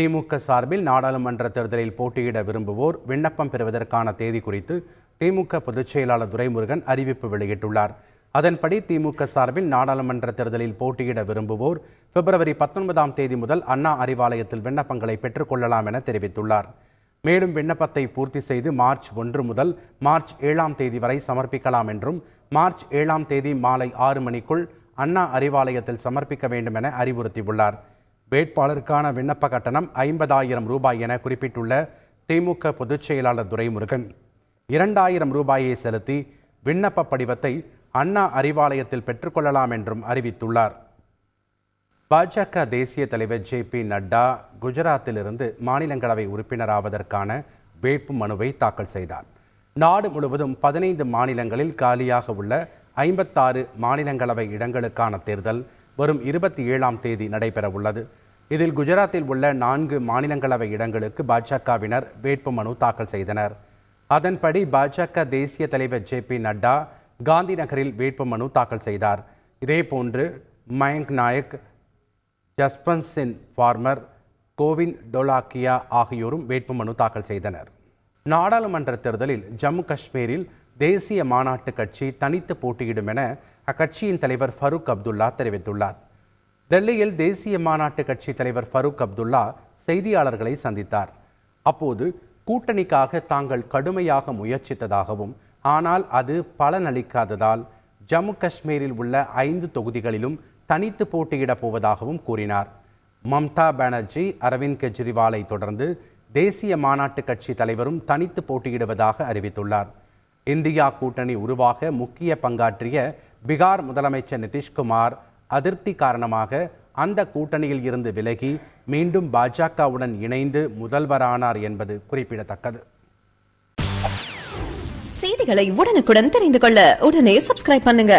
திமுக சார்பில் நாடாளுமன்ற தேர்தலில் போட்டியிட விரும்புவோர் விண்ணப்பம் பெறுவதற்கான தேதி குறித்து திமுக பொதுச் செயலாளர் துரைமுருகன் அறிவிப்பு வெளியிட்டுள்ளார். அதன்படி திமுக சார்பில் நாடாளுமன்ற தேர்தலில் போட்டியிட விரும்புவோர் பிப்ரவரி 19ஆம் தேதி முதல் அண்ணா அறிவாலயத்தில் விண்ணப்பங்களை பெற்றுக்கொள்ளலாம் என தெரிவித்துள்ளார். மேலும் விண்ணப்பத்தை பூர்த்தி செய்து மார்ச் 1 முதல் மார்ச் 7ஆம் தேதி வரை சமர்ப்பிக்கலாம் என்றும் மார்ச் 7ஆம் தேதி மாலை 6 மணிக்குள் அண்ணா அறிவாலயத்தில் சமர்ப்பிக்க வேண்டும் என அறிவுறுத்தியுள்ளார். வேட்பாளருக்கான விண்ணப்ப கட்டணம் 50,000 ரூபாய் என குறிப்பிட்டுள்ள திமுக பொதுச் செயலாளர் துரைமுருகன் 2,000 ரூபாயை செலுத்தி விண்ணப்ப படிவத்தை அண்ணா அறிவாலயத்தில் பெற்றுக்கொள்ளலாம் என்றும் அறிவித்துள்ளார். பாஜக தேசிய தலைவர் ஜே.பி. நட்டா குஜராத்திலிருந்து மாநிலங்களவை உறுப்பினராவதற்கான வேட்பு மனுவை தாக்கல் செய்தார். நாடு முழுவதும் 15 மாநிலங்களில் காலியாக உள்ள 56 மாநிலங்களவை இடங்களுக்கான தேர்தல் வரும் 27ஆம் தேதி நடைபெற உள்ளது. இதில் குஜராத்தில் உள்ள 4 மாநிலங்களவை இடங்களுக்கு பாஜகவினர் வேட்புமனு தாக்கல் செய்தனர். அதன்படி பாஜக தேசிய தலைவர் ஜே.பி. நட்டா காந்தி நகரில் வேட்புமனு தாக்கல் செய்தார். இதேபோன்று மயங்க் நாயக், ஜஸ்வந்த் சிங் பார்மர், கோவிந்த் டோலாக்கியா ஆகியோரும் வேட்புமனு தாக்கல் செய்தனர். நாடாளுமன்ற தேர்தலில் ஜம்மு காஷ்மீரில் தேசிய மாநாட்டு கட்சி தனித்து போட்டியிடும் என அக்கட்சியின் தலைவர் ஃபரூக் அப்துல்லா தெரிவித்துள்ளார். டெல்லியில் தேசிய மாநாட்டு கட்சி தலைவர் ஃபரூக் அப்துல்லா செய்தியாளர்களை சந்தித்தார். அப்போது கூட்டணிக்காக தாங்கள் கடுமையாக முயற்சித்ததாகவும் ஆனால் அது பலனளிக்காததால் ஜம்மு காஷ்மீரில் உள்ள 5 தொகுதிகளிலும் தனித்து போட்டியிடப் போவதாகவும் கூறினார். மம்தா பானர்ஜி, அரவிந்த் கெஜ்ரிவாலை தொடர்ந்து தேசிய மாநாட்டு கட்சி தலைவரும் தனித்து போட்டியிடுவதாக அறிவித்துள்ளார். இந்தியா கூட்டணி உருவாக முக்கிய பங்காற்றிய பீகார் முதலமைச்சர் நிதிஷ்குமார் அதிருப்தி காரணமாக அந்த கூட்டணியில் இருந்து விலகி மீண்டும் பாஜகவுடன் இணைந்து முதல்வரானார் என்பது குறிப்பிடத்தக்கது. செய்திகளை உடனுக்குடன் தெரிந்து கொள்ள உடனே சப்ஸ்கிரைப் பண்ணுங்க.